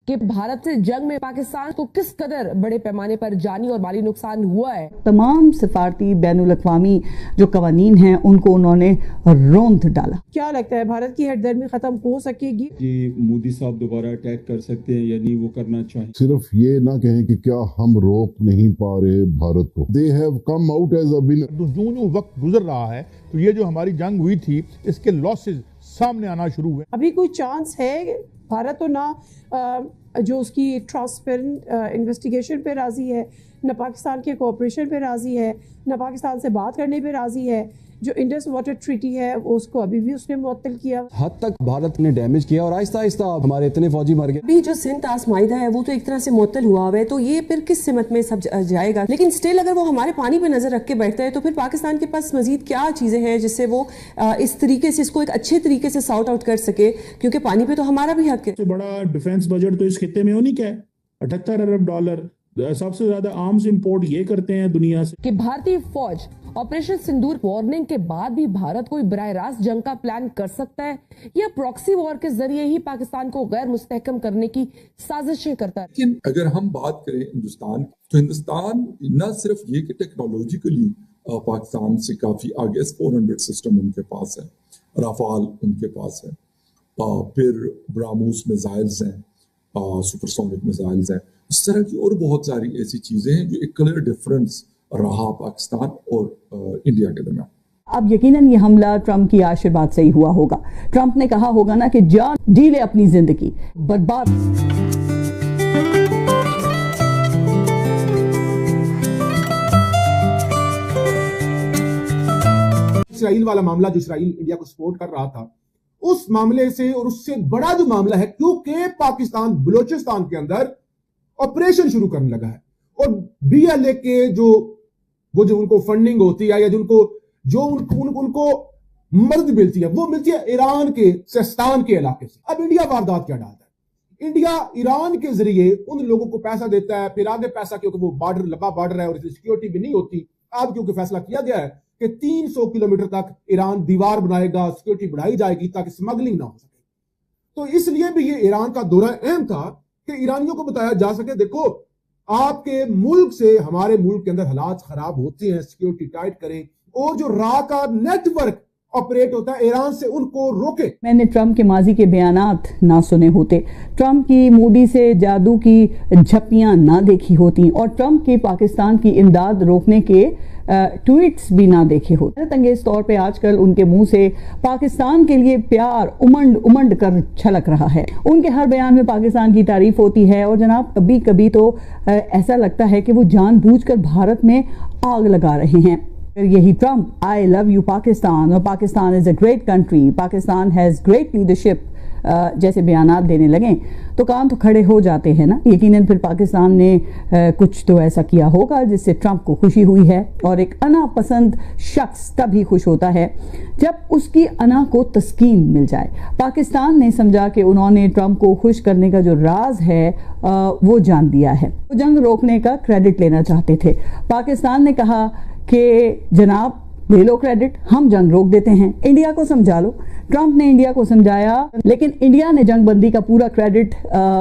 کہ بھارت سے جنگ میں پاکستان کو کس قدر بڑے پیمانے پر جانی اور مالی نقصان ہوا ہے۔ تمام سفارتی بین الاقوامی جو قوانین ہیں ان کو انہوں نے روند ڈالا۔ کیا لگتا ہے بھارت کی ہٹ ختم ہو سکے گی؟ جی مودی صاحب دوبارہ اٹیک کر سکتے ہیں، یعنی وہ کرنا چاہیں۔ صرف یہ نہ کہیں کہ کیا ہم روک نہیں پا رہے بھارت کو۔ They have come out as a winner۔ جو وقت گزر رہا ہے تو یہ جو ہماری جنگ ہوئی تھی اس کے لاسز سامنے آنا شروع ہوئے۔ ابھی کوئی چانس ہے بھارت تو نہ جو اس کی ٹرانسپیرنٹ انویسٹیگیشن پہ راضی ہے، نہ پاکستان کے کوآپریشن پہ راضی ہے، نہ پاکستان سے بات کرنے پہ راضی ہے۔ جو انڈس واٹر ٹریٹی ہے اس کو ابھی بھی اس نے معطل کیا۔ حد تک بھارت نے ڈیمیج کیا اور آہستہ آہستہ ہمارے اتنے فوجی مر گئے۔ ابھی جو سندھ طاس معاہدہ ہے وہ تو ایک طرح سے معطل ہوا ہوا ہے، تو یہ پھر کس سمت میں سب جائے گا؟ لیکن سٹل اگر وہ ہمارے پانی پہ نظر رکھ کے بیٹھتا ہے تو پھر پاکستان کے پاس مزید کیا چیزیں ہیں جس سے وہ اس طریقے سے اس کو ایک اچھے طریقے سے سارٹ آؤٹ کر سکے، کیونکہ پانی پہ تو ہمارا بھی حق ہے۔ بڑا ڈیفنس بجٹ تو اس خطے میں ہونی کیا ہے، $78 ارب۔ سب سے زیادہ آرمز امپورٹ یہ کرتے ہیں دنیا سے۔ کہ بھارتی فوج آپریشن سندور وارننگ کے بعد بھی بھارت کوئی براہ راست جنگ کا پلان کر سکتا ہے یا پراکسی وار کے ذریعے ہی پاکستان کو غیر مستحکم کرنے کی سازشیں کرتا ہے؟ لیکن اگر ہم بات کریں ہندوستان تو ہندوستان نہ صرف یہ کہ ٹیکنالوجیکلی پاکستان سے کافی آگے، S-400 سسٹم ان کے پاس ہے، رافال ان کے پاس ہے، پھر براموس میزائلز ہیں، سپرسونک میزائلز ہیں، اس طرح کی اور بہت ساری ایسی چیزیں ہیں جو ایک کلیئر ڈفرنس رہا پاکستان اور انڈیا کے درمیان۔ اب یقیناً یہ حملہ ٹرمپ کی آشرواد سے ہی ہوا ہوگا۔ ٹرمپ نے کہا ہوگا نا کہ جان جی لے اپنی زندگی برباد۔ اسرائیل والا معاملہ جو اسرائیل انڈیا کو سپورٹ کر رہا تھا، اس معاملے سے اور اس سے بڑا جو معاملہ ہے، کیونکہ پاکستان بلوچستان کے اندر آپریشن شروع کرنے لگا ہے اور BLA کے جو ان کو فنڈنگ ہوتی ہے یا ان کو مدد ملتی ہے وہ ملتی ہے ایران کے سیستان کے علاقے سے۔ اب انڈیا واردات کیا ڈالتا ہے؟ انڈیا ایران کے ذریعے ان لوگوں کو پیسہ دیتا ہے، پھر آگے پیسہ کیونکہ وہ بارڈر لمبا بارڈر ہے اور اس کی سیکیورٹی بھی نہیں ہوتی، اب کیونکہ فیصلہ کیا گیا ہے کہ 300 کلومیٹر تک ایران دیوار بنائے گا، سیکیورٹی بڑھائی جائے گی تاکہ سمگلنگ نہ ہو سکے۔ تو اس لیے بھی یہ ایران کا دورہ اہم تھا کہ ایرانیوں کو بتایا جا سکے دیکھو آپ کے ملک سے ہمارے ملک کے اندر حالات خراب ہوتے ہیں، سیکیورٹی ٹائٹ کریں، اور جو راہ کا نیٹ ورک آپریٹ ہوتا ہے ایران سے ان کو روکے۔ میں نے ٹرمپ کے ماضی کے بیانات نہ سنے ہوتے، ٹرمپ کی مودی سے جادو کی جھپیاں نہ دیکھی ہوتی، اور ٹرمپ کی پاکستان کی امداد روکنے کے ٹویٹس بھی نہ دیکھے ہوتے۔ حیرت انگیز طور پہ آج کل ان کے منہ سے پاکستان کے لیے پیار امنڈ کر چھلک رہا ہے۔ ان کے ہر بیان میں پاکستان کی تعریف ہوتی ہے، اور جناب کبھی کبھی تو ایسا لگتا ہے کہ وہ جان بوجھ کر بھارت میں آگ لگا رہے ہیں۔ یہی Trump I love you Pakistan اور Pakistan is a great country، Pakistan has great leadership جیسے بیانات دینے لگیں تو کان تو کھڑے ہو جاتے ہیں نا۔ یقیناً پھر پاکستان نے کچھ تو ایسا کیا ہوگا جس سے ٹرمپ کو خوشی ہوئی ہے، اور ایک انا پسند شخص تب ہی خوش ہوتا ہے جب اس کی انا کو تسکین مل جائے۔ پاکستان نے سمجھا کہ انہوں نے ٹرمپ کو خوش کرنے کا جو راز ہے وہ جان دیا ہے۔ وہ جنگ روکنے کا کریڈٹ لینا چاہتے تھے۔ پاکستان نے کہا کہ جناب لے لو کریڈٹ، ہم جنگ روک دیتے ہیں، انڈیا کو سمجھا لو۔ ٹرمپ نے انڈیا کو سمجھایا، لیکن انڈیا نے جنگ بندی کا پورا کریڈٹ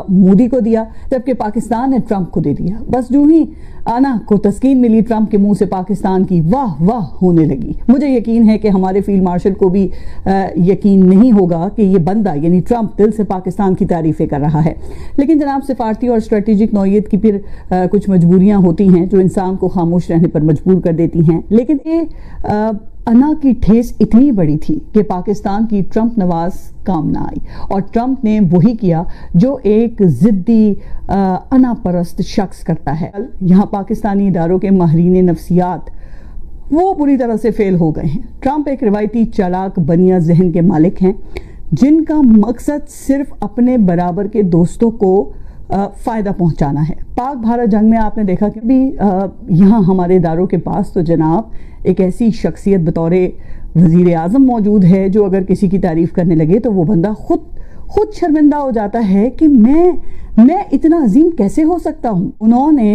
مودی کو دیا، جبکہ پاکستان نے ٹرمپ کو دے دیا۔ بس جو ہی آنا کو تسکین ملی، ٹرمپ کے منہ سے پاکستان کی واہ واہ ہونے لگی۔ مجھے یقین ہے کہ ہمارے فیلڈ مارشل کو بھی یقین نہیں ہوگا کہ یہ بندہ یعنی ٹرمپ دل سے پاکستان کی تعریفیں کر رہا ہے، لیکن جناب سفارتی اور اسٹریٹجک نوعیت کی پھر کچھ مجبوریاں ہوتی ہیں جو انسان کو خاموش رہنے پر مجبور کر دیتی ہیں۔ لیکن یہ انا کی ٹھیس اتنی بڑی تھی کہ پاکستان کی ٹرمپ نواز کام نہ آئی، اور ٹرمپ نے وہی کیا جو ایک ضدی انا پرست شخص کرتا ہے۔ یہاں پاکستانی اداروں کے ماہرین نفسیات وہ پوری طرح سے فیل ہو گئے ہیں۔ ٹرمپ ایک روایتی چالاک بنیا ذہن کے مالک ہیں جن کا مقصد صرف اپنے برابر کے دوستوں کو فائدہ پہنچانا ہے۔ پاک بھارت جنگ میں آپ نے دیکھا کہ بھی یہاں ہمارے اداروں کے پاس تو جناب ایک ایسی شخصیت بطور وزیر اعظم موجود ہے جو اگر کسی کی تعریف کرنے لگے تو وہ بندہ خود شرمندہ ہو جاتا ہے کہ میں اتنا عظیم کیسے ہو سکتا ہوں۔ انہوں نے